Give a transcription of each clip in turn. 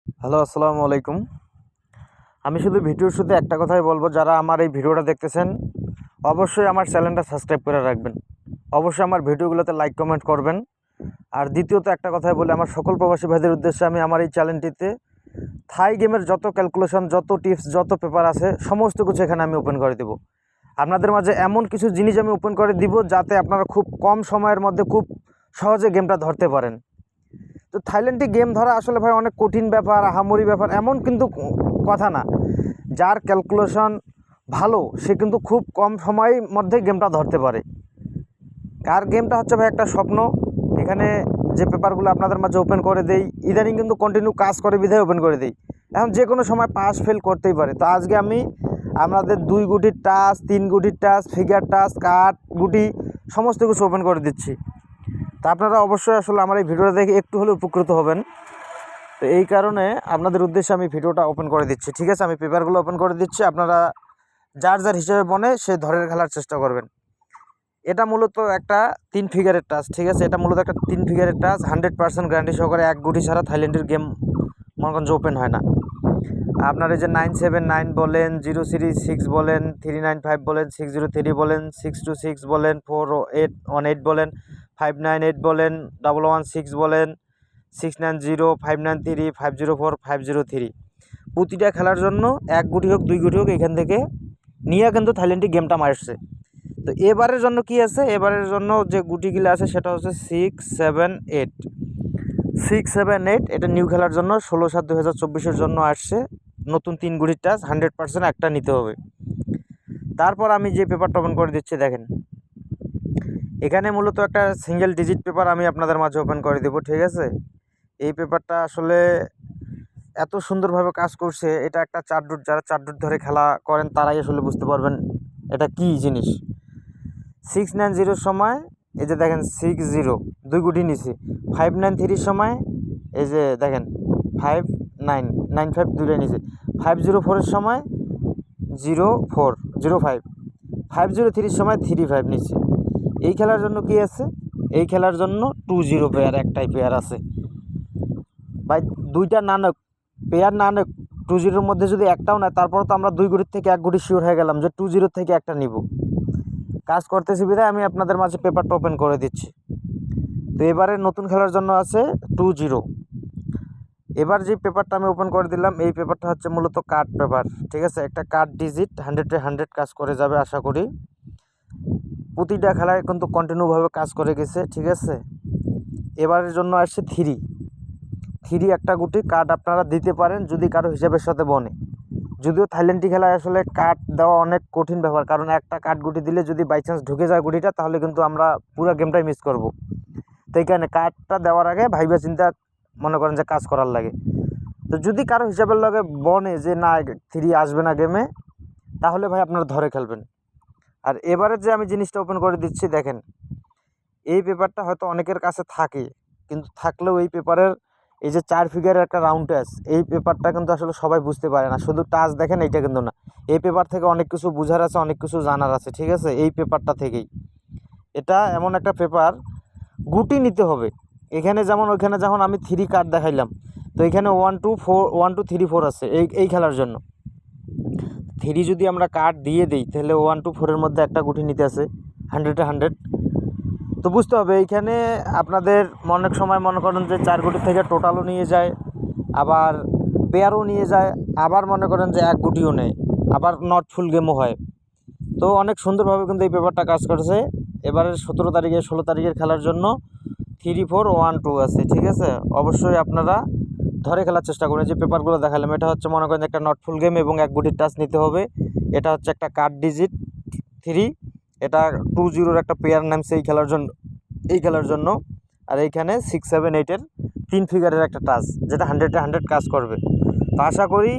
Hello, আসসালামু আলাইকুম। আমি শুধু ভিডিওর শুরুতে একটা কথাই বলবো, যারা আমার এই ভিডিওটা দেখতেছেন অবশ্যই আমার চ্যানেলটা সাবস্ক্রাইব করে রাখবেন। অবশ্যই আমার ভিডিওগুলোতে লাইক কমেন্ট করবেন। আর দ্বিতীয়ত একটা কথাই বলি, আমার সকল প্রবাসী ভাইদের উদ্দেশ্যে আমি আমার এই চ্যানেলটিতে থাই গেমের যত ক্যালকুলেশন, যত টিপস, যত পেপার আছে সমস্ত কিছু এখানে আমি ওপেন করে দেব। আপনাদের মাঝে এমন কিছু জিনিস আমি ওপেন করে দিব যাতে আপনারা খুব কম সময়ের মধ্যে খুব সহজে গেমটা ধরতে পারেন। তো থাইল্যান্ডে গেম ধরা আসলে ভাই অনেক কঠিন ব্যাপার, আহামরি ব্যাপার এমন কিন্তু কথা না। যার ক্যালকুলেশন ভালো সে কিন্তু খুব কম সময়ের মধ্যে গেমটা ধরতে পারে। আর গেমটা হচ্ছে ভাই একটা স্বপ্ন। এখানে যে পেপারগুলো আপনাদের মাঝে ওপেন করে দেই, ইদানিং কিন্তু কন্টিনিউ কাজ করে বিধায় ওপেন করে দিই। এখন যে কোনো সময় পাস ফেল করতেই পারে। তো আজকে আমি আপনাদের 2 গুটির টাচ, 3 গুটির টাচ, ফিগার টাচ, কাট গুটি সমস্ত কিছু ওপেন করে দিচ্ছি। তা আপনারা অবশ্যই আসলে আমার এই ভিডিওটা দেখে একটু হলেও উপকৃত হবেন। তো এই কারণে আপনাদের উদ্দেশ্যে আমি ভিডিওটা ওপেন করে দিচ্ছি। ঠিক আছে, আমি পেপারগুলো ওপেন করে দিচ্ছি। আপনারা যার যার হিসেবে মনে সে ধরে খেলার চেষ্টা করবেন। এটা মূলত একটা 3 ফিগারের টাচ। ঠিক আছে, এটা মূলত একটা 3 ফিগারের টাচ। 100% গ্যারান্টি সহকারে এক গুটি ছাড়া থাইল্যান্ডের গেম মনে করেন যে ওপেন হয় না। আপনার এই যে 979 বলেন, 036 বলেন, 395 বলেন, 603 বলেন, 626 বলেন, 4818 বলেন, 598 বলেন, 116 বলেন, 690, 593, 504, 503 প্রতিটা খেলার জন্য এক গুটি হোক 2 গুটি হোক এখান থেকে নিয়ে কিন্তু থাইল্যান্ডে গেমটা মারছে। তো এবারের জন্য কি আছে, এবারের জন্য যে গুটিগুলো আছে সেটা হচ্ছে 678 678। এটা নিউ খেলার জন্য 16/7/2024 জন্য আসছে। নতুন 3 গুটির টাচ 100% একটা নিতে হবে। তারপর আমি যে পেপারটা ওপেন করে দিচ্ছি দেখেন, এখানে মূলত একটা সিঙ্গেল ডিজিট পেপার আমি আপনাদের মাঝে ওপেন করে দেবো। ঠিক আছে, এই পেপারটা আসলে এত সুন্দরভাবে কাজ করছে। এটা একটা 4 ডট, যারা 4 ডট ধরে খেলা করেন তারাই আসলে বুঝতে পারবেন এটা কি জিনিস। 690 সময় এই যে দেখেন 60 2 গুটি নিছি। 593 সময় এই যে দেখেন 5995 দুইটা নিছে। 504 সময় 0405 503 সময় 35 নিচ্ছে। এই খেলার জন্য কি আছে, এই খেলার জন্য 20 পেয়ার, একটাই পেয়ার আছে ভাই। দুইটা না নক পেয়ার না নক 20-র মধ্যে যদি একটাও নেয় তারপর তো আমরা 2 গুটির থেকে 1 গুটি শিওর হয়ে গেলাম যে 20 থেকে একটা নিব। কাজ করতেছি বিধায় আমি আপনাদের মাঝে পেপারটা ওপেন করে দিচ্ছি। তো এবারে নতুন খেলার জন্য আছে 20। এবার যে পেপারটা আমি ওপেন করে দিলাম এই পেপারটা হচ্ছে মূলত কার্ড পেপার। ঠিক আছে, একটা কার্ড ডিজিট 100-এ 100 কাজ করে যাবে আশা করি। প্রতিটা খেলায় কিন্তু কন্টিনিউভাবে কাজ করে গেছে। ঠিক আছে, এবারের জন্য আসছে 3 একটা গুটি কার্ড আপনারা দিতে পারেন যদি কারো হিসাবের সাথে বনে। যদিও থাইল্যান্ডি খেলায় আসলে কার্ড দেওয়া অনেক কঠিন ব্যাপার, কারণ একটা কার্ড গুটি দিলে যদি বাই চান্স ঢুকে যায় গুটিটা তাহলে কিন্তু আমরা পুরো গেমটাই মিস করব। তো এই কারণে কার্ডটা দেওয়ার আগে ভাইবা চিন্তা মনে করেন যে কাজ করার লাগে। তো যদি কারো হিসাবের লগে বনে যে না 3 আসবে না গেমে, তাহলে ভাই আপনারা ধরে খেলবেন। আর এবারে যে আমি জিনিসটা ওপেন করে দিচ্ছি দেখেন, এই পেপারটা হয়তো অনেকের কাছে থাকে, কিন্তু থাকলেও এই পেপারের এই যে 4 ফিগারের একটা রাউন্ড টাচ, এই পেপারটা কিন্তু আসলে সবাই বুঝতে পারে না। শুধু টাচ দেখেন এইটা কিন্তু না, এই পেপার থেকে অনেক কিছু বোঝার আছে, অনেক কিছু জানার আছে। ঠিক আছে, এই পেপারটা থেকেই এটা এমন একটা পেপার, গুটি নিতে হবে। এখানে যেমন ওইখানে যখন আমি 3 কার্ড দেখাইলাম, তো এখানে 1 2 4 1 2 3 4 আছে এই খেলার জন্য। 3 যদি আমরা কার্ড দিয়ে দিই তাহলে 1 2 4-এর মধ্যে একটা গুটি নিতে আছে 100-এ 100। তো বুঝতে হবে এইখানে আপনাদের অনেক সময় মনে করেন যে 4 গুটি থেকে টোটালও নিয়ে যায়, আবার পেয়ারও নিয়ে যায়, আবার মনে করেন যে 1 গুটিও নেয়, আবার নট ফুল গেমও হয়। তো অনেক সুন্দরভাবে কিন্তু এই পেপারটা কাজ করছে। এবারে 17 তারিখে 16 তারিখের খেলার জন্য 3 4 1 2 আছে। ঠিক আছে, অবশ্যই আপনারা ধরে খেলার চেষ্টা করুন। যে পেপারগুলো দেখালাম এটা হচ্ছে মনে করেন একটা নট ফুল গেম এবং 1 গুটির টাচ নিতে হবে। এটা হচ্ছে একটা কার্ড ডিজিট 3, এটা 20-র একটা পেয়ার নামছে এই খেলার জন্য। আর এইখানে 6 7 8-এর 3 ফিগারের একটা টাচ, যেটা 100-এ 100 কাজ করবে। তো আশা করি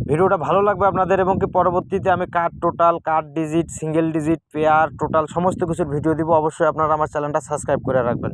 ভিডিওটা ভালো লাগবে আপনাদের, এবং কি পরবর্তীতে আমি card total, card digit, single digit, pair, total সমস্ত কিছুর ভিডিও দিব। অবশ্যই আপনারা আমার চ্যানেলটা সাবস্ক্রাইব করে রাখবেন।